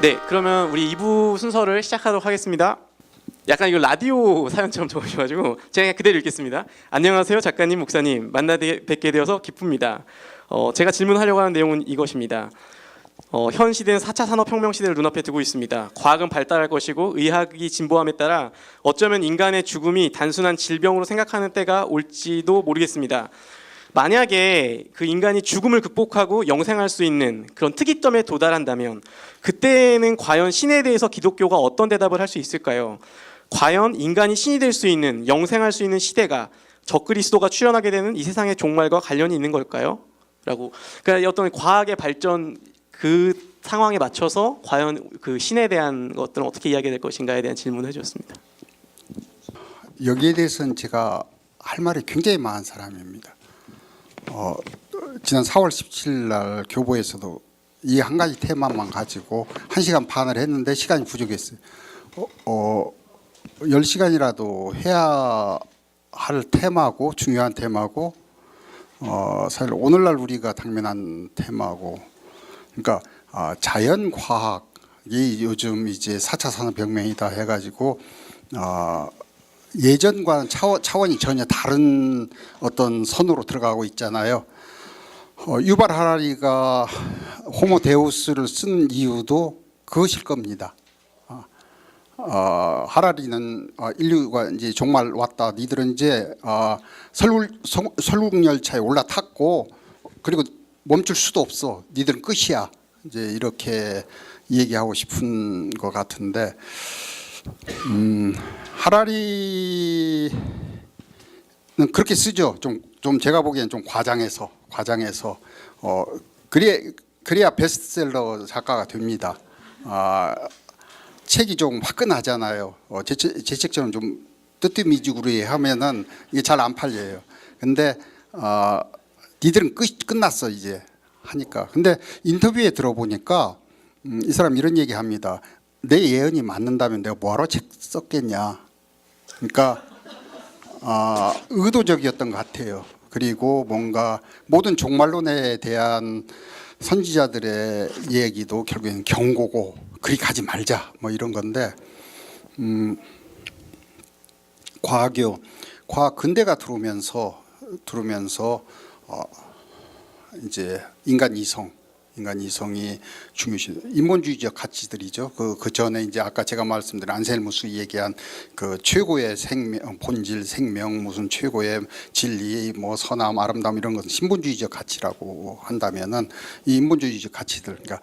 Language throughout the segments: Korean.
네, 그러면 우리 2부 순서를 시작하도록 하겠습니다. 약간 이거 라디오 사연처럼 적으셔가지고 제가 그냥 그대로 읽겠습니다. 안녕하세요, 작가님, 목사님. 만나 뵙게 되어서 기쁩니다. 제가 질문하려고 하는 내용은 이것입니다. 현 시대는 4차 산업혁명 시대를 눈앞에 두고 있습니다. 과학은 발달할 것이고 의학이 진보함에 따라 어쩌면 인간의 죽음이 단순한 질병으로 생각하는 때가 올지도 모르겠습니다. 만약에 그 인간이 죽음을 극복하고 영생할 수 있는 그런 특이점에 도달한다면 그때는 과연 신에 대해서 기독교가 어떤 대답을 할 수 있을까요? 과연 인간이 신이 될 수 있는, 영생할 수 있는 시대가 적그리스도가 출현하게 되는 이 세상의 종말과 관련이 있는 걸까요? 라고. 그러니까 어떤 과학의 발전 그 상황에 맞춰서 과연 그 신에 대한 것들은 어떻게 이야기될 것인가에 대한 질문을 해주셨습니다. 여기에 대해서는 제가 할 말이 굉장히 많은 사람입니다. 지난 4월 17일 날 교보에서도 이 한 가지 테마만 가지고 1시간 반을 했는데 시간이 부족했어요. 10시간이라도 해야 할 테마고 중요한 테마고 사실 오늘날 우리가 당면한 테마고, 그러니까 자연과학이 요즘 이제 4차 산업혁명이다 해가지고 예전과는 차원이 전혀 다른 어떤 선으로 들어가고 있잖아요. 유발 하라리가 호모 데우스를 쓴 이유도 그것일 겁니다. 하라리는 인류가 이제 종말 왔다. 니들은 이제 설국 열차에 올라탔고 그리고 멈출 수도 없어. 니들은 끝이야. 이제 이렇게 얘기하고 싶은 것 같은데, 하라리는 그렇게 쓰죠. 좀 제가 보기엔 좀 과장해서 그래야 베스트셀러 작가가 됩니다. 책이 좀 화끈하잖아요. 제 책처럼 좀 뜨뜻미지구리 하면은 이게 잘 안 팔려요. 근데 니들은 끝났어 이제 하니까. 근데 인터뷰에 들어보니까 이 사람 이런 얘기합니다. 내 예언이 맞는다면 내가 뭐하러 책 썼겠냐. 그러니까 의도적이었던 것 같아요. 그리고 뭔가 모든 종말론에 대한 선지자들의 얘기도 결국에는 경고고 그리 가지 말자 뭐 이런 건데, 과학 근대가 들어오면서 이제 인간 이성이 중요시 인본주의적 가치들이죠. 그 전에 이제 아까 제가 말씀드린 안셀무스 얘기한 그 최고의 생명, 본질, 생명, 무슨 최고의 진리, 뭐 선함, 아름다움 이런 것은 신본주의적 가치라고 한다면은 이 인본주의적 가치들, 그러니까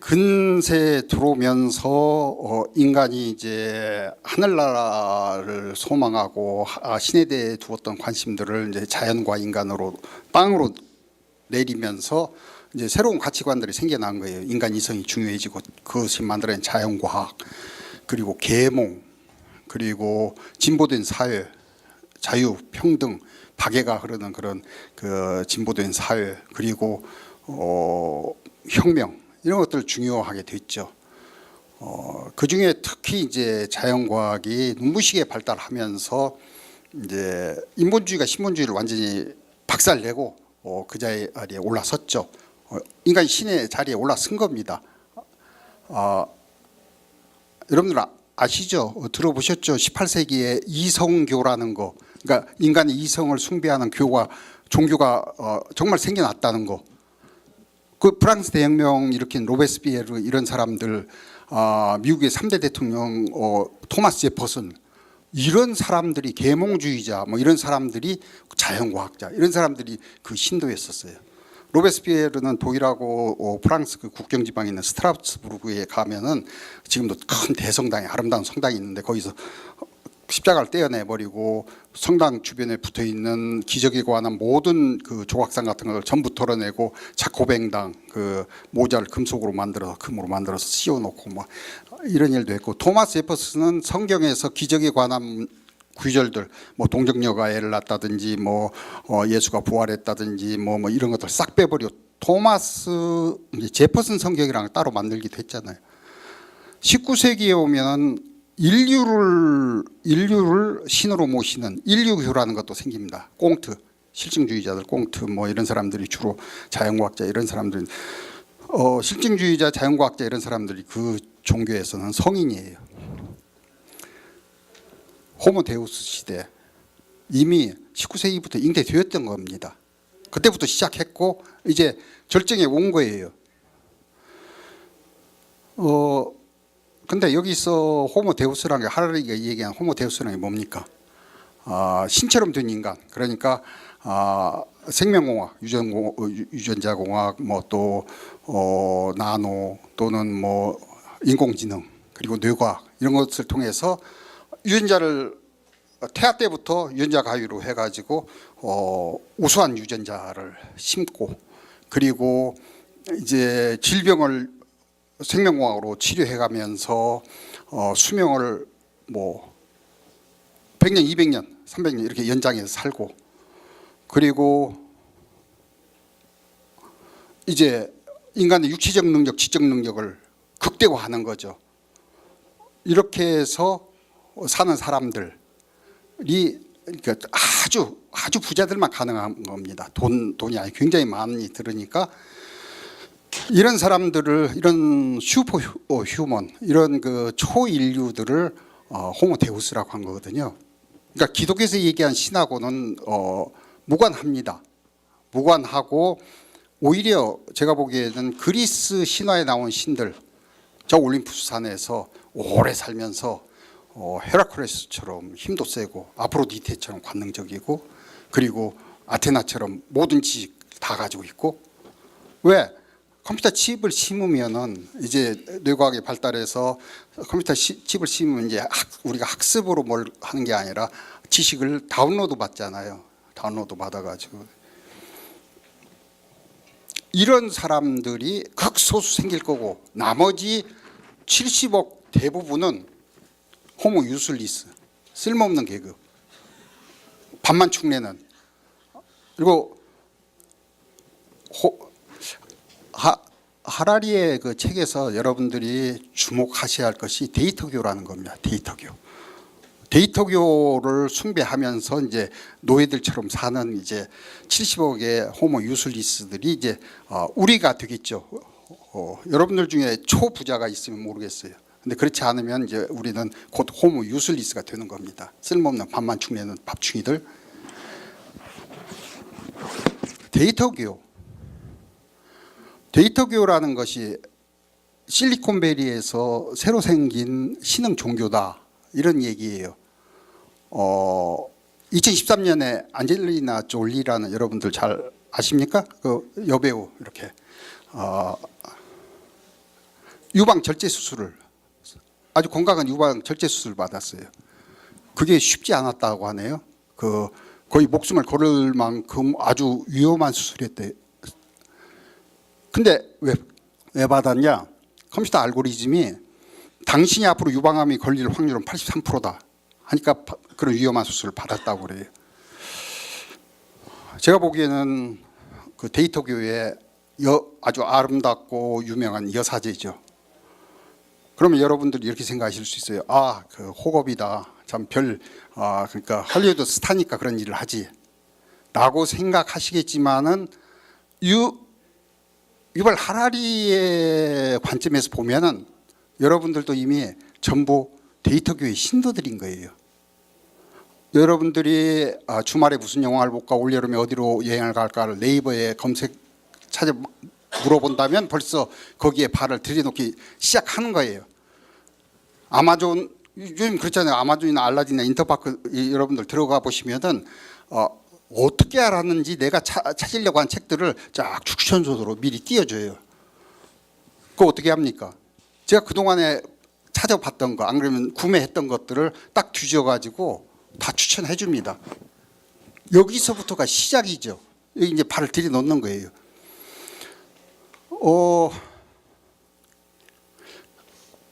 근세에 들어오면서 인간이 이제 하늘나라를 소망하고 신에 대해 두었던 관심들을 이제 자연과 인간으로 땅으로 내리면서 이제 새로운 가치관들이 생겨난 거예요. 인간 이성이 중요해지고 그것이 만들어낸 자연과학, 그리고 계몽, 그리고 진보된 사회, 자유, 평등, 박애가 흐르는 그런 그 진보된 사회, 그리고 혁명 이런 것들을 중요하게 됐죠. 그 중에 특히 이제 자연과학이 눈부시게 발달하면서 이제 인본주의가 신본주의를 완전히 박살내고 그 자리에 올라섰죠. 인간이 신의 자리에 올라선 겁니다. 여러분들 아시죠? 들어보셨죠? 18세기에 이성교라는 거, 그러니까 인간의 이성을 숭배하는 종교가 정말 생겨났다는 거. 그 프랑스 대혁명 일으킨 로베스피에르 이런 사람들, 미국의 3대 대통령 토마스 제퍼슨, 이런 사람들이 계몽주의자, 뭐 이런 사람들이 자연과학자, 이런 사람들이 그 신도였었어요. 로베스피에르는 독일하고 프랑스 그 국경 지방에 있는 스트라스부르크에 가면은 지금도 큰 대성당이, 아름다운 성당이 있는데 거기서 십자가를 떼어내버리고 성당 주변에 붙어있는 기적에 관한 모든 그 조각상 같은 걸 전부 털어내고 자코뱅당 그 모자를 금으로 만들어서 씌워놓고 뭐 이런 일도 했고, 토마스 제퍼슨은 성경에서 기적에 관한 구절들, 뭐 동정녀가 애를 낳았다든지 뭐 예수가 부활했다든지 뭐 이런 것들 싹 빼버리고 토마스 제퍼슨 성경이랑 따로 만들기도 했잖아요. 19세기에 오면 인류를 신으로 모시는 인류교라는 것도 생깁니다. 꽁트, 실증주의자들, 꽁트 뭐 이런 사람들이 주로 자연과학자 이런 사람들 실증주의자, 자연과학자 이런 사람들이 그 종교에서는 성인이에요. 호모데우스 시대 이미 19세기부터 잉태되었던 겁니다. 그때부터 시작했고 이제 절정에 온 거예요. 근데 여기서 호모데우스라는 게 하라리가 얘기한 호모데우스라는 게 뭡니까? 신처럼 된 인간. 그러니까 생명공학, 유전자공학, 뭐 또 나노 또는 뭐 인공지능 그리고 뇌과학 이런 것을 통해서 유전자를 태아 때부터 유전자 가위로 해가지고 우수한 유전자를 심고 그리고 이제 질병을 생명공학으로 치료해가면서 수명을 뭐 100년, 200년, 300년 이렇게 연장해서 살고 그리고 이제 인간의 육체적 능력, 지적 능력을 극대화하는 거죠. 이렇게 해서 사는 사람들이 그러니까 아주 부자들만 가능한 겁니다. 돈이 아니 굉장히 많이 들으니까 이런 사람들을 이런 슈퍼 휴먼 이런 그 초인류들을 호모데우스라고 한 거거든요. 그러니까 기독교에서 얘기한 신하고는 무관합니다. 무관하고 오히려 제가 보기에는 그리스 신화에 나온 신들 저 올림푸스 산에서 오래 살면서 헤라클레스처럼 힘도 세고 아프로디테처럼 관능적이고 그리고 아테나처럼 모든 지식 다 가지고 있고 왜 컴퓨터 칩을 심으면은 이제 뇌과학이 발달해서 컴퓨터 칩을 심으면 이제 우리가 학습으로 뭘 하는 게 아니라 지식을 다운로드 받잖아요. 다운로드 받아가지고 이런 사람들이 극소수 생길 거고 나머지 70억 대부분은 호모 유슬리스 쓸모없는 계급 밥만 축내는 그리고 하라리의 그 책에서 여러분들이 주목하셔야 할 것이 데이터교라는 겁니다. 데이터교를 숭배하면서 이제 노예들처럼 사는 이제 70억의 호모 유슬리스들이 이제 우리가 되겠죠. 여러분들 중에 초부자가 있으면 모르겠어요. 근데 그렇지 않으면 이제 우리는 곧 호모 유슬리스가 되는 겁니다. 쓸모없는 밥만 축내는 밥충이들. 데이터교라는 것이 실리콘밸리에서 새로 생긴 신흥 종교다 이런 얘기예요. 2013년에 안젤리나 졸리라는 여러분들 잘 아십니까? 그 여배우 이렇게 유방 절제 수술을 아주 건강한 유방 절제 수술을 받았어요. 그게 쉽지 않았다고 하네요. 그 거의 목숨을 걸을 만큼 아주 위험한 수술이었대. 근데 왜 받았냐? 컴퓨터 알고리즘이 당신이 앞으로 유방암이 걸릴 확률은 83%다 하니까 그런 위험한 수술을 받았다고 그래요. 제가 보기에는 그 데이터교의 아주 아름답고 유명한 여사제죠. 그러면 여러분들이 이렇게 생각하실 수 있어요. 그 호겁이다. 참 그러니까 할리우드 스타니까 그런 일을 하지. 라고 생각하시겠지만은 유발 하라리의 관점에서 보면은 여러분들도 이미 전부 데이터교의 신도들인 거예요. 여러분들이 주말에 무슨 영화를 볼까, 올여름에 어디로 여행을 갈까를 네이버에 찾아 물어본다면 벌써 거기에 발을 들여놓기 시작하는 거예요. 아마존 요즘 그렇잖아요. 아마존이나 알라딘이나 인터파크 여러분들 들어가 보시면은 어떻게 알았는지 내가 찾으려고 한 책들을 쫙 추천서로 미리 띄워줘요. 그거 어떻게 합니까? 제가 그동안에 찾아봤던 거, 안 그러면 구매했던 것들을 딱 뒤져가지고 다 추천해 줍니다. 여기서부터가 시작이죠. 여기 이제 발을 들여놓는 거예요.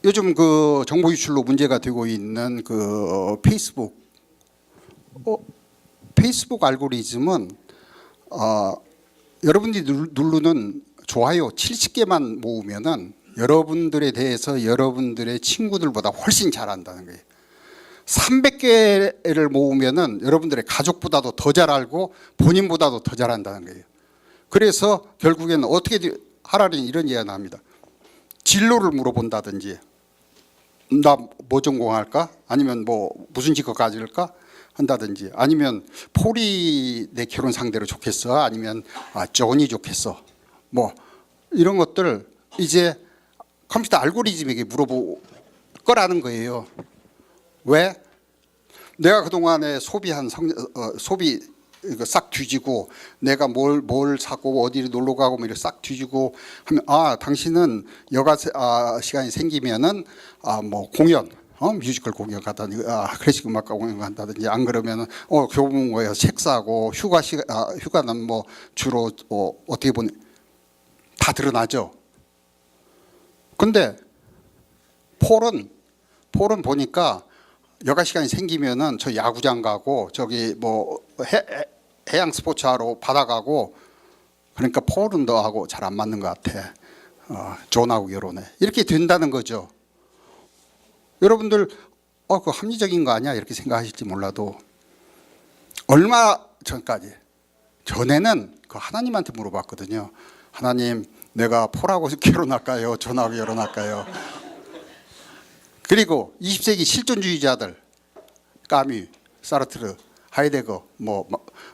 요즘 그 정보 유출로 문제가 되고 있는 그 페이스북 알고리즘은 여러분들이 누르는 좋아요 70개만 모으면은 여러분들에 대해서 여러분들의 친구들보다 훨씬 잘한다는 거예요. 300개를 모으면은 여러분들의 가족보다도 더 잘 알고 본인보다도 더 잘한다는 거예요. 그래서 결국에는 어떻게 하라리는 이런 예언을 합니다. 진로를 물어본다든지 나 뭐 전공할까? 아니면 뭐 무슨 직업 가질까? 한다든지 아니면 폴이 내 결혼 상대로 좋겠어? 아니면 존이 좋겠어? 뭐 이런 것들 이제 컴퓨터 알고리즘에게 물어볼 거라는 거예요. 왜? 내가 그동안에 소비한 소비 이거 싹 뒤지고 내가 뭘 사고 어디를 놀러 가고 뭐 이렇게 싹 뒤지고 하면 당신은 여가 시간이 생기면은 뭐 공연 뮤지컬 공연 가다니 클래식 음악가 공연 간다든지 안 그러면은 교보문고에서 책 사고 휴가는 뭐 주로 어떻게 보니 다 드러나죠. 근데 폴은 보니까 여가 시간이 생기면은 저 야구장 가고 저기 뭐 해양 스포츠 하러 바다 가고 그러니까 폴은 너하고 잘 안 맞는 것 같아. 존하고 결혼해. 이렇게 된다는 거죠. 여러분들 그거 합리적인 거 아니야? 이렇게 생각하실지 몰라도 얼마 전에는 그 하나님한테 물어봤거든요. 하나님, 내가 폴하고 결혼할까요? 존하고 결혼할까요? 그리고 20세기 실존주의자들 까뮤, 사르트르, 하이데거, 뭐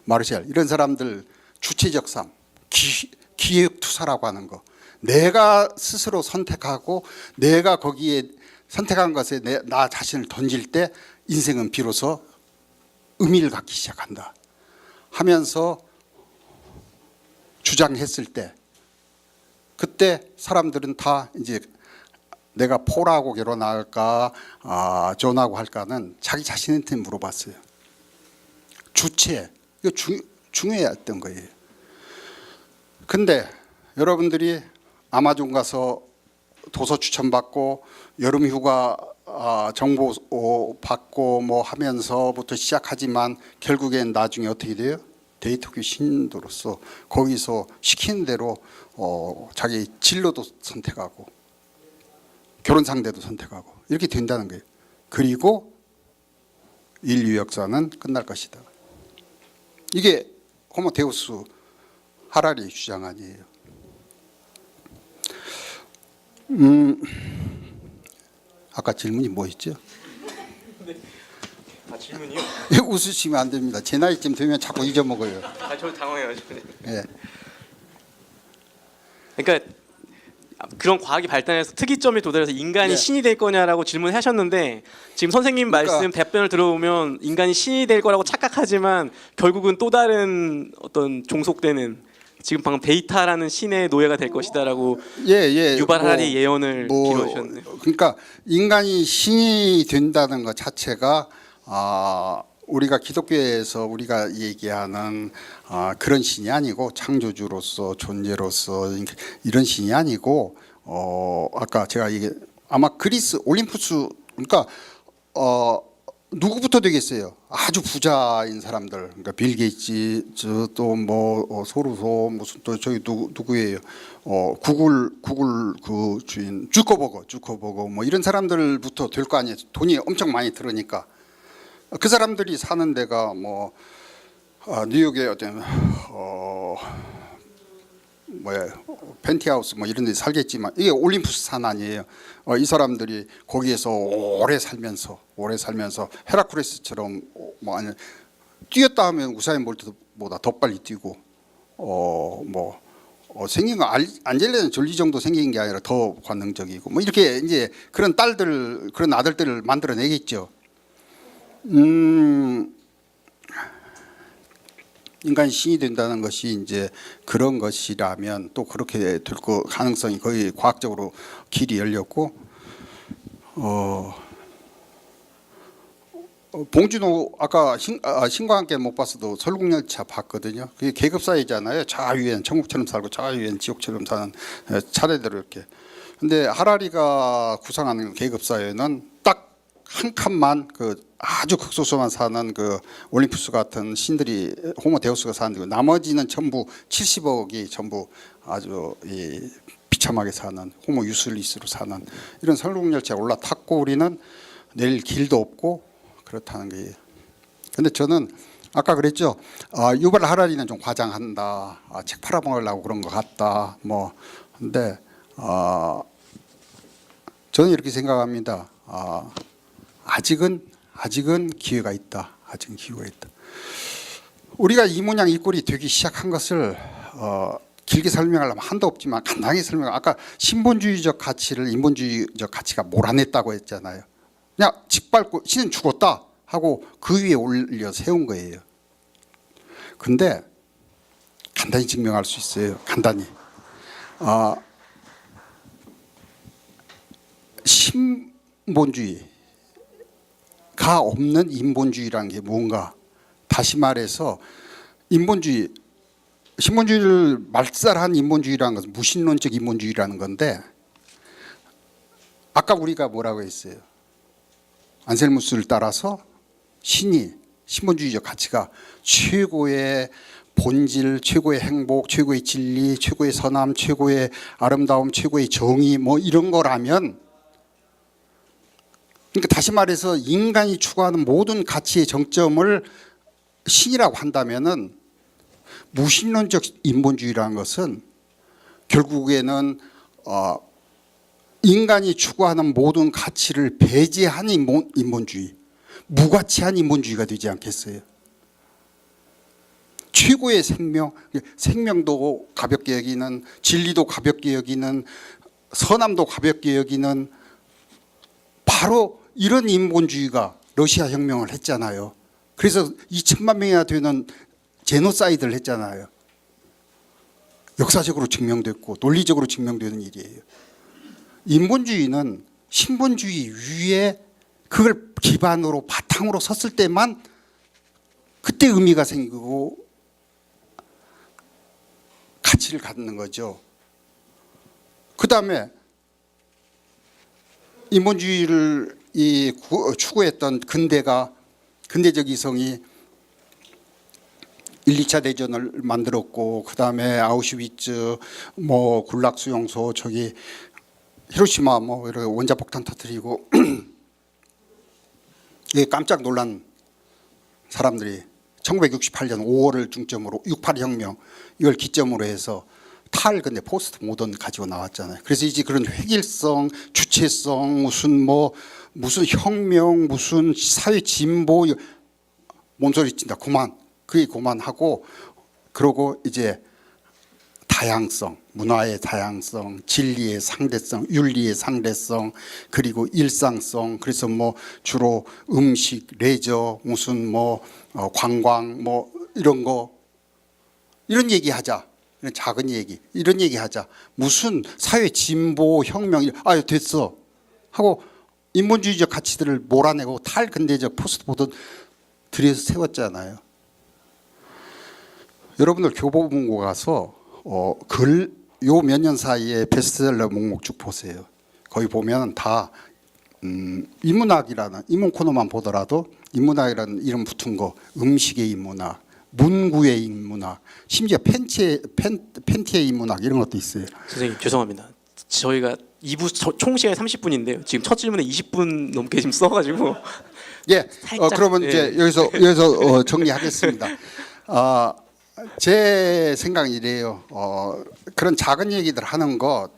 마르샬 이런 사람들 주체적 삶, 기획 투사라고 하는 거. 내가 스스로 선택하고 내가 거기에 선택한 것에 나 자신을 던질 때 인생은 비로소 의미를 갖기 시작한다 하면서 주장했을 때 그때 사람들은 다 이제 내가 폴하고 결혼할까 존하고 할까는 자기 자신한테 물어봤어요. 주체 이거 중요했던 거예요. 근데 여러분들이 아마존 가서 도서 추천받고 여름휴가 정보 받고 뭐 하면서부터 시작하지만 결국엔 나중에 어떻게 돼요? 데이터교 신도로서 거기서 시키는 대로 자기 진로도 선택하고 결혼 상대도 선택하고 이렇게 된다는 거예요. 그리고 인류 역사는 끝날 것이다. 이게 호모데우스 하라리의 주장 아니에요. 아까 질문이 뭐였죠? 질문이요? 웃으시면 안 됩니다. 제 나이쯤 되면 자꾸 잊어먹어요. 저 당황해가지고. 예. 그러니까 그런 과학이 발달해서 특이점에 도달해서 인간이 네. 신이 될 거냐라고 질문하셨는데 지금 선생님 그러니까 말씀 답변을 들어보면 인간이 신이 될 거라고 착각하지만 결국은 또 다른 어떤 종속되는 지금 방금 데이터라는 신의 노예가 될 것이다라고 유발 하라리 예언을 기록하셨네요. 그러니까 인간이 신이 된다는 것 자체가 우리가 기독교에서 우리가 얘기하는 그런 신이 아니고 창조주로서 존재로서 이런 신이 아니고 아까 제가 얘기 아마 그리스 올림푸스 그러니까 누구부터 되겠어요? 아주 부자인 사람들 그러니까 빌 게이츠 또 뭐 소르소 무슨 또 저기 누구예요? 구글 그 주인 주커버거 뭐 이런 사람들부터 될 거 아니에요. 돈이 엄청 많이 들으니까. 그 사람들이 사는 데가 뭐 뉴욕의 어떤 펜트하우스 뭐 이런 데 살겠지만 이게 올림푸스 산 아니에요. 이 사람들이 거기에서 오래 살면서 헤라클레스처럼 뭐 아니 뛰었다 하면 우사인 볼트보다 더 빨리 뛰고 생긴 거 안젤리나 졸리 정도 생긴 게 아니라 더 관능적이고 뭐 이렇게 이제 그런 아들들을 만들어내겠죠. 인간이 신이 된다는 것이 이제 그런 것이라면 또 그렇게 될 가능성이 거의 과학적으로 길이 열렸고 봉준호 아까 신과 함께 못 봤어도 설국열차 봤거든요. 그게 계급사회잖아요. 자유엔 천국처럼 살고 자유엔 지옥처럼 사는 차례대로 이렇게. 근데 하라리가 구상하는 계급사회는 딱 한 칸만 그 아주 극소수만 사는 그 올림푸스 같은 신들이 호모데우스가 사는데 나머지는 전부 70억이 전부 아주 비참하게 사는 호모 유슬리스로 사는 이런 설국열차에 올라탔고 우리는 내릴 길도 없고 그렇다는 거예요. 근데 저는 아까 그랬죠. 유발 하라리는 좀 과장한다. 책 팔아먹으려고 그런 것 같다. 뭐 근데 저는 이렇게 생각합니다. 아직은 기회가 있다. 아직은 기회가 있다. 우리가 이 모양 이 꼴이 되기 시작한 것을 길게 설명하려면 한도 없지만 간단하게 설명. 아까 신본주의적 가치를 인본주의적 가치가 몰아냈다고 했잖아요. 그냥 짓밟고 신은 죽었다 하고 그 위에 올려 세운 거예요. 근데 간단히 증명할 수 있어요. 간단히. 신본주의가 없는 인본주의라는 게 뭔가? 다시 말해서 인본주의, 신본주의를 말살한 인본주의라는 것은 무신론적 인본주의라는 건데, 아까 우리가 뭐라고 했어요? 안셀무스를 따라서 신본주의적 가치가 최고의 본질, 최고의 행복, 최고의 진리, 최고의 선함, 최고의 아름다움, 최고의 정의 뭐 이런 거라면, 그러니까 다시 말해서 인간이 추구하는 모든 가치의 정점을 신이라고 한다면은 무신론적 인본주의라는 것은 결국에는 인간이 추구하는 모든 가치를 배제한 인본주의, 무가치한 인본주의가 되지 않겠어요? 최고의 생명도 가볍게 여기는, 진리도 가볍게 여기는, 선함도 가볍게 여기는 바로 이런 인본주의가 러시아 혁명을 했잖아요. 그래서 2천만 명이나 되는 제노사이드를 했잖아요. 역사적으로 증명됐고 논리적으로 증명되는 일이에요. 인본주의는 신본주의 위에 그걸 기반으로 바탕으로 섰을 때만 그때 의미가 생기고 가치를 갖는 거죠. 그 다음에 인본주의를 추구했던 근대적 이성이 1, 2차 대전을 만들었고, 그 다음에 아우슈비츠, 뭐 굴락 수용소, 저기 히로시마 뭐 이런 원자폭탄 터뜨리고 깜짝 놀란 사람들이 1968년 5월을 중점으로 68 혁명 이걸 기점으로 해서 근데 포스트 모던 가지고 나왔잖아요. 그래서 이제 그런 획일성, 주체성, 무슨 혁명, 무슨 사회 진보, 몸소리 친다. 그게 그만하고, 그러고 이제 다양성, 문화의 다양성, 진리의 상대성, 윤리의 상대성, 그리고 일상성. 그래서 뭐 주로 음식, 레저, 무슨 관광 이런 얘기하자. 작은 얘기, 이런 얘기하자. 무슨 사회 진보, 혁명, 됐어 하고 인본주의적 가치들을 몰아내고 탈근대적 포스트 모던 들여서 세웠잖아요. 여러분들 교보문고 가서 요 몇 년 사이에 베스트셀러 목록 쭉 보세요. 거기 보면 다 인문학이라는 인문 코너만 보더라도 인문학이라는 이름 붙은 거, 음식의 인문학, 문구의 인문학, 심지어 팬티의 인문학 이런 것도 있어요. 선생님 죄송합니다. 저희가 2부 총 시간이 30분인데요. 지금 첫 질문에 20분 넘게 지금 써가지고 살짝, 그러면 이제 여기서 정리하겠습니다. 제 생각은 이래요. 그런 작은 얘기들 하는 거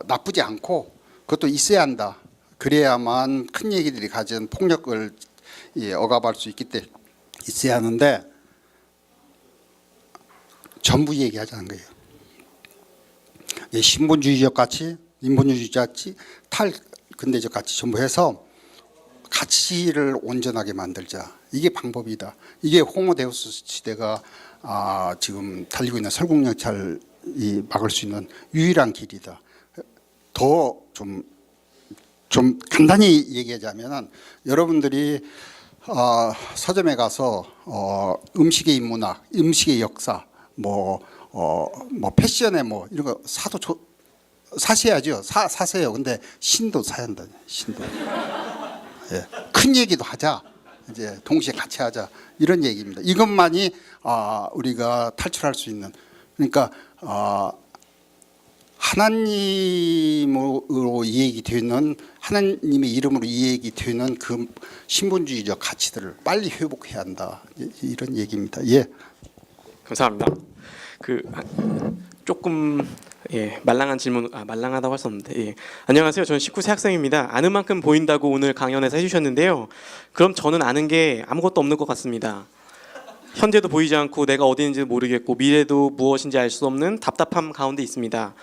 나쁘지 않고 그것도 있어야 한다. 그래야만 큰 얘기들이 가진 폭력을 억압할 수 있기 때문에 있어야 하는데 전부 얘기하자는 거예요. 신본주의적 가치, 인본주의적 가치, 탈근대적 가치 전부 해서 가치를 온전하게 만들자. 이게 방법이다. 이게 호모데우스 시대가 지금 달리고 있는 설국열차를 막을 수 있는 유일한 길이다. 더 좀 간단히 얘기하자면 여러분들이 서점에 가서 음식의 인문학, 음식의 역사, 패션에 이런 거 사셔야죠. 사세요. 근데 신도 사야 한다. 신도. 큰 얘기도 하자. 이제 동시에 같이 하자. 이런 얘기입니다. 이것만이 우리가 탈출할 수 있는. 그러니까 하나님으로 이해가 되는, 하나님의 이름으로 이해가 되는 그 신본주의적 가치들을 빨리 회복해야 한다. 이런 얘기입니다. 예. 감사합니다. 조금 예, 말랑한 질문, 말랑하다고 할 수 없는데, 예. 안녕하세요. 저는 19세 학생입니다. 아는 만큼 보인다고 오늘 강연에서 해주셨는데요. 그럼 저는 아는 게 아무것도 없는 것 같습니다. 현재도 보이지 않고 내가 어디 있는지 모르겠고 미래도 무엇인지 알 수 없는 답답함 가운데 있습니다.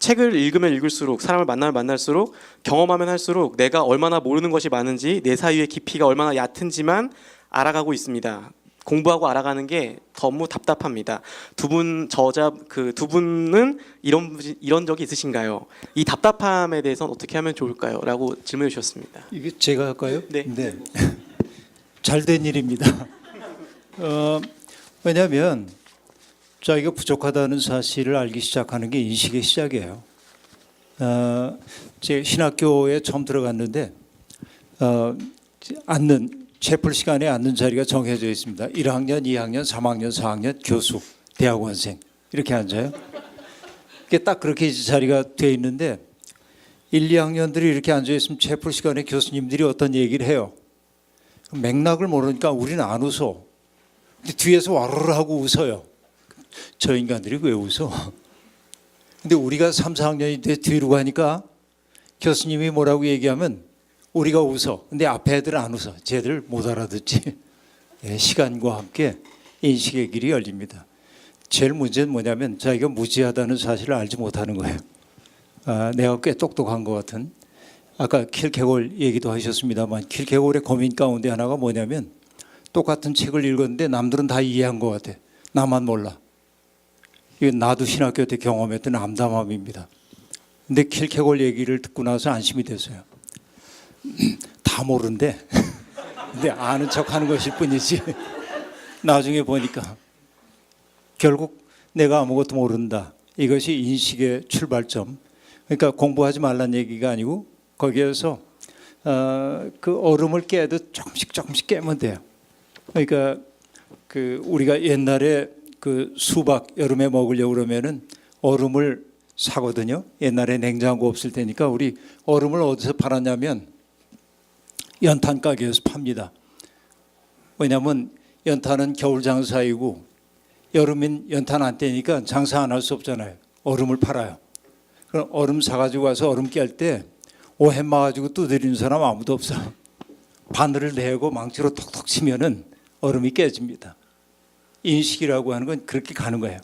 책을 읽으면 읽을수록, 사람을 만나면 만날수록, 경험하면 할수록 내가 얼마나 모르는 것이 많은지, 내 사유의 깊이가 얼마나 얕은지만 알아가고 있습니다. 공부하고 알아가는 게 너무 답답합니다. 두 분은 이런 적이 있으신가요? 이 답답함에 대해서는 어떻게 하면 좋을까요? 라고 질문해 주셨습니다. 이게 제가 할까요? 네. 잘된 일입니다. 왜냐하면 자기가 부족하다는 사실을 알기 시작하는 게 인식의 시작이에요. 제 신학교에 처음 들어갔는데 채플 시간에 앉는 자리가 정해져 있습니다. 1학년, 2학년, 3학년, 4학년 교수, 대학원생 이렇게 앉아요. 그게 딱 그렇게 자리가 돼 있는데 1, 2학년들이 이렇게 앉아 있으면 채플 시간에 교수님들이 어떤 얘기를 해요. 맥락을 모르니까 우리는 안 웃어. 근데 뒤에서 와르르 하고 웃어요. 저 인간들이 왜 웃어? 근데 우리가 3, 4학년이 돼 뒤로 가니까 교수님이 뭐라고 얘기하면 우리가 웃어. 근데 앞에 애들은 안 웃어. 쟤들 못 알아듣지. 예, 시간과 함께 인식의 길이 열립니다. 제일 문제는 뭐냐면 자기가 무지하다는 사실을 알지 못하는 거예요. 내가 꽤 똑똑한 것 같은. 아까 킬케골 얘기도 하셨습니다만 킬케골의 고민 가운데 하나가 뭐냐면 똑같은 책을 읽었는데 남들은 다 이해한 것 같아. 나만 몰라. 이건 나도 신학교 때 경험했던 암담함입니다. 근데 킬케골 얘기를 듣고 나서 안심이 됐어요. 다 모른대. 근데 아는 척하는 것일 뿐이지. 나중에 보니까 결국 내가 아무것도 모른다. 이것이 인식의 출발점. 그러니까 공부하지 말란 얘기가 아니고 거기에서 그 얼음을 깨듯 조금씩 깨면 돼요. 그러니까 우리가 옛날에 그 수박 여름에 먹으려고 그러면은 얼음을 사거든요. 옛날에 냉장고 없을 테니까 우리 얼음을 어디서 팔았냐면 연탄 가게에서 팝니다. 왜냐하면 연탄은 겨울 장사이고 여름엔 연탄 안 떼니까 장사 안 할 수 없잖아요. 얼음을 팔아요. 그럼 얼음 사가지고 와서 얼음 깰 때 오해 마가지고 두드리는 사람 아무도 없어. 바늘을 내고 망치로 톡톡 치면은 얼음이 깨집니다. 인식이라고 하는 건 그렇게 가는 거예요.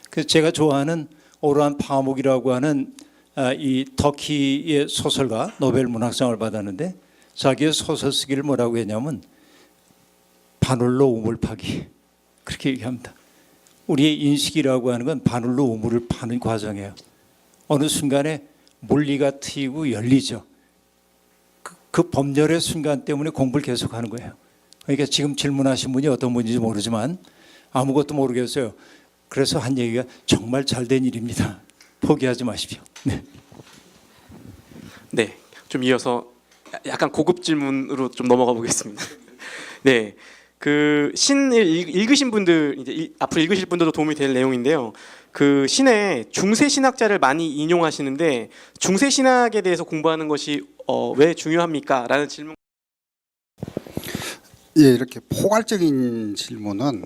그래서 제가 좋아하는 오르한 파묵이라고 하는 이 터키의 소설가, 노벨 문학상을 받았는데 자기의 소설 쓰기를 뭐라고 했냐면 바늘로 우물 파기 그렇게 얘기합니다. 우리의 인식이라고 하는 건 바늘로 우물을 파는 과정이에요. 어느 순간에 물리가 트이고 열리죠. 그 범열의 순간 때문에 공부를 계속하는 거예요. 그러니까 지금 질문하신 분이 어떤 분인지 모르지만 아무것도 모르겠어요. 그래서 한 얘기가 정말 잘된 일입니다. 포기하지 마십시오. 네. 네, 좀 이어서 약간 고급 질문으로 좀 넘어가 보겠습니다. 네, 그 신을 읽으신 분들 이제 앞으로 읽으실 분들도 도움이 될 내용인데요. 그 신의 중세 신학자를 많이 인용하시는데 중세 신학에 대해서 공부하는 것이 왜 중요합니까? 라는 질문. 예, 이렇게 포괄적인 질문은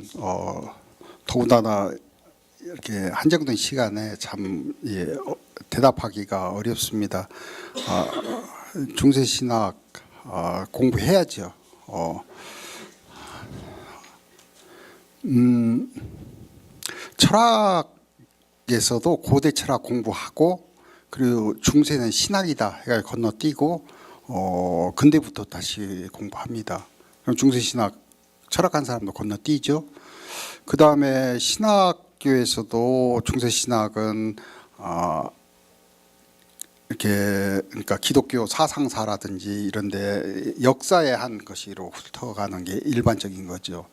더군다나 이렇게 한정된 시간에 참 대답하기가 어렵습니다. 중세 신학 공부해야죠. 철학에서도 고대 철학 공부하고 그리고 중세는 신학이다 해가 건너뛰고 근대부터 다시 공부합니다. 그럼 중세 신학 철학한 사람도 건너뛰죠. 그 다음에 신학교에서도 중세 신학은 이렇게 그러니까 기독교 사상사라든지 이런데 역사의 한 것으로 훑어가는 게 일반적인 거죠.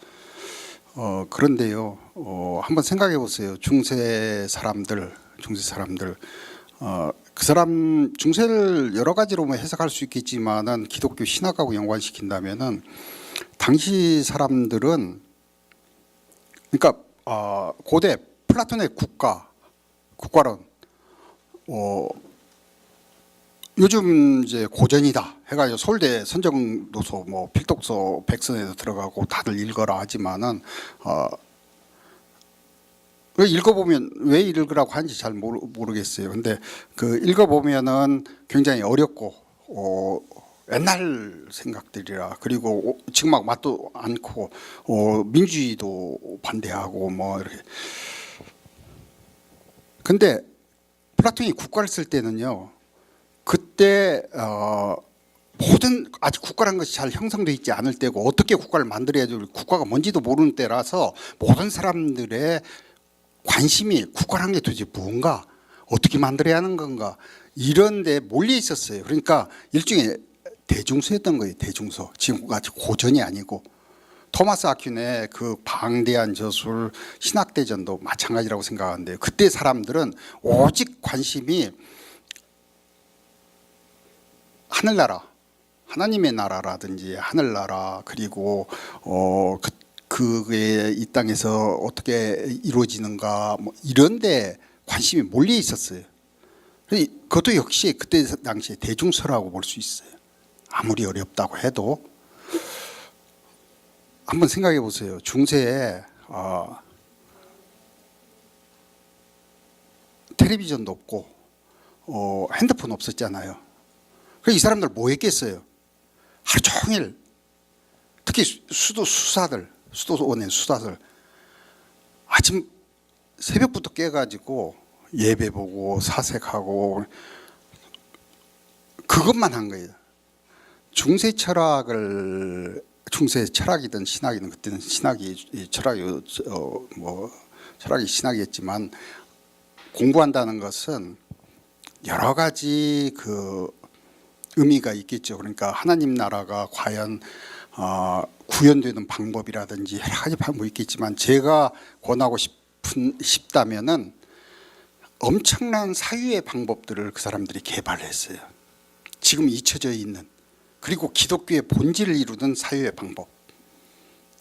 그런데요, 한번 생각해 보세요. 중세 사람들 그 사람 중세를 여러 가지로 해석할 수 있겠지만은 기독교 신학하고 연관시킨다면은 당시 사람들은 그러니까 고대 플라톤의 국가론 요즘 이제 고전이다 해가지고 서울대 선정도서 뭐 필독서 백선에도 들어가고 다들 읽어라 하지만은 읽어보면 왜 읽으라고 하는지 잘 모르겠어요. 근데 그 읽어보면은 굉장히 어렵고 옛날 생각들이라, 그리고 지금 막 맞도 않고 민주주의도 반대하고 뭐 이렇게. 근데 플라톤이 국가를 쓸 때는요, 그때 모든 아직 국가라는 것이 잘 형성되어 있지 않을 때고, 어떻게 국가를 만들어야 될 국가가 뭔지도 모르는 때라서 모든 사람들의 관심이 국가라는 게 도대체 뭔가, 어떻게 만들어야 하는 건가, 이런 데 몰려 있었어요. 그러니까 일종의 대중서였던 거예요. 대중서. 지금같이 고전이 아니고. 토마스 아퀴네 그 방대한 저술 신학대전도 마찬가지라고 생각하는데요. 그때 사람들은 오직 관심이 하늘나라, 하나님의 나라라든지 하늘나라, 그리고 그게 이 땅에서 어떻게 이루어지는가, 뭐 이런 데 관심이 몰려 있었어요. 그것도 역시 그때 당시에 대중서라고 볼 수 있어요. 아무리 어렵다고 해도. 한번 생각해 보세요. 중세에 텔레비전도 없고 핸드폰 없었잖아요. 그래서 이 사람들 뭐 했겠어요? 하루 종일, 특히 수도원의 수사들 아침 새벽부터 깨가지고 예배 보고 사색하고 그것만 한 거예요. 중세 철학이든 신학이든, 그때는 철학이 신학이었지만, 공부한다는 것은 여러 가지 그 의미가 있겠죠. 그러니까 하나님 나라가 과연 구현되는 방법이라든지 여러 가지 방법이 있겠지만, 제가 권하고 싶다면은 엄청난 사유의 방법들을 그 사람들이 개발했어요. 지금 잊혀져 있는, 그리고 기독교의 본질을 이루는 사유의 방법.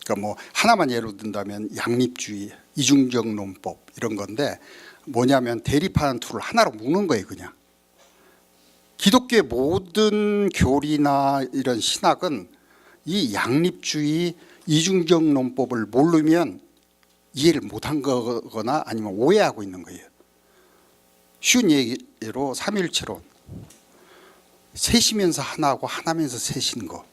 그러니까 뭐 하나만 예로 든다면 양립주의, 이중적 논법 이런 건데, 뭐냐면 대립하는 둘을 하나로 묶는 거예요. 그냥 기독교의 모든 교리나 이런 신학은 이 양립주의, 이중적 논법을 모르면 이해를 못한 거거나 아니면 오해하고 있는 거예요. 쉬운 얘기로 삼위일체론, 셋이면서 하나고 하나면서 셋인 거.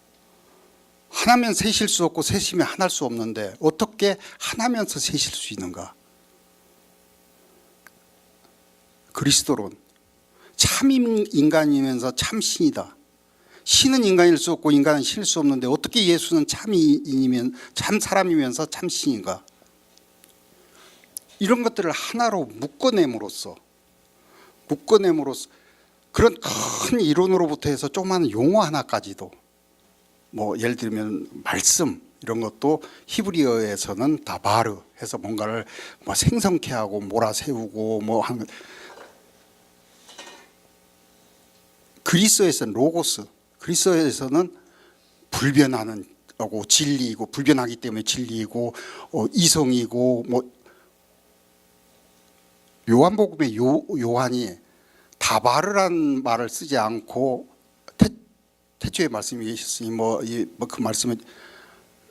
하나면 셋일 수 없고 셋이면 하나일 수 없는데 어떻게 하나면서 셋일 수 있는가? 그리스도론, 참 인간이면서 참 신이다. 신은 인간일 수 없고 인간은 신일 수 없는데 어떻게 예수는 참인이면 참 사람이면서 참 신인가? 이런 것들을 하나로 묶어냄으로써 그런 큰 이론으로부터 해서 조그마한 용어 하나까지도, 뭐 예를 들면 말씀 이런 것도 히브리어에서는 다바르 해서 뭔가를 뭐 생성케 하고 몰아세우고 뭐 하는, 그리스어에서는 로고스, 그리스어에서는 불변하는 거고 진리이고, 불변하기 때문에 진리이고 이성이고, 뭐 요한복음의 요한이 다바르란 말을 쓰지 않고 태초에 말씀이 계셨으니 그 말씀은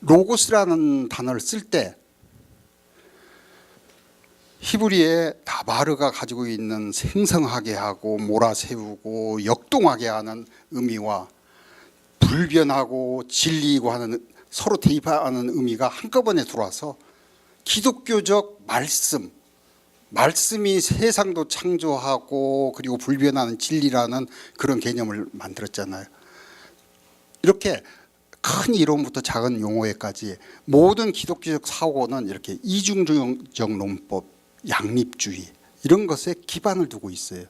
로고스라는 단어를 쓸 때 히브리의 다바르가 가지고 있는 생성하게 하고 몰아세우고 역동하게 하는 의미와 불변하고 진리이고 하는, 서로 대입하는 의미가 한꺼번에 들어와서 기독교적 말씀이 세상도 창조하고 그리고 불변하는 진리라는 그런 개념을 만들었잖아요. 이렇게 큰 이론부터 작은 용어에까지 모든 기독교적 사고는 이렇게 이중적 논법, 양립주의 이런 것에 기반을 두고 있어요.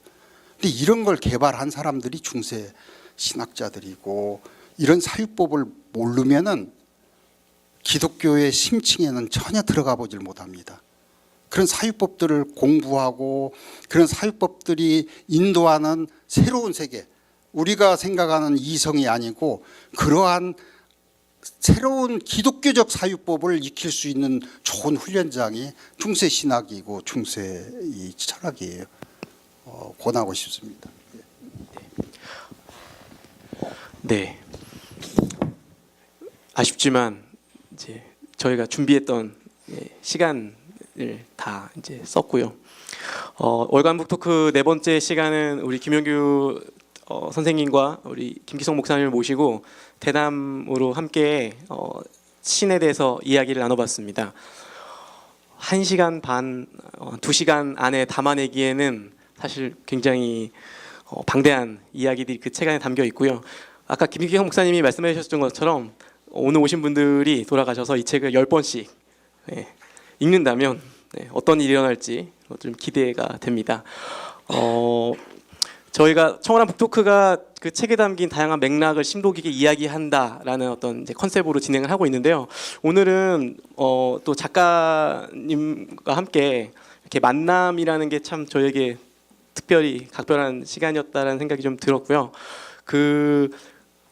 근데 이런 걸 개발한 사람들이 중세 신학자들이고, 이런 사유법을 모르면은 기독교의 심층에는 전혀 들어가 보질 못합니다. 그런 사유법들을 공부하고 그런 사유법들이 인도하는 새로운 세계, 우리가 생각하는 이성이 아니고 그러한 새로운 기독교적 사유법을 익힐 수 있는 좋은 훈련장이 중세 신학이고 중세 이 철학이에요. 권하고 싶습니다. 네. 아쉽지만 이제 저희가 준비했던 시간이 다 이제 썼고요. 월간 북토크 네 번째 시간은 우리 김영규 선생님과 우리 김기성 목사님을 모시고 대담으로 함께 신에 대해서 이야기를 나눠봤습니다. 1시간 반, 2시간 안에 담아내기에는 사실 굉장히 방대한 이야기들이 그 책 안에 담겨 있고요. 아까 김기성 목사님이 말씀해 주셨던 것처럼 오늘 오신 분들이 돌아가셔서 이 책을 10번씩 읽는다면 어떤 일이 일어날지 좀 기대가 됩니다. 저희가 청원한 북토크가 그 책에 담긴 다양한 맥락을 심도 깊게 이야기한다라는 어떤 이제 컨셉으로 진행을 하고 있는데요. 오늘은 또 작가님과 함께 이렇게 만남이라는 게 참 저에게 특별히 각별한 시간이었다라는 생각이 좀 들었고요. 그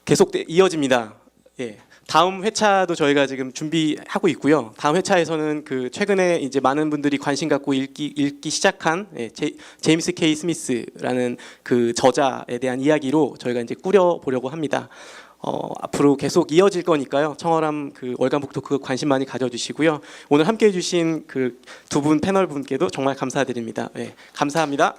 계속 이어집니다. 예. 다음 회차도 저희가 지금 준비하고 있고요. 다음 회차에서는 그 최근에 이제 많은 분들이 관심 갖고 읽기 시작한 제임스 K 스미스라는 그 저자에 대한 이야기로 저희가 이제 꾸려 보려고 합니다. 앞으로 계속 이어질 거니까요. 청어람 그 월간 북토크 관심 많이 가져주시고요. 오늘 함께해 주신 그 두 분 패널 분께도 정말 감사드립니다. 네, 감사합니다.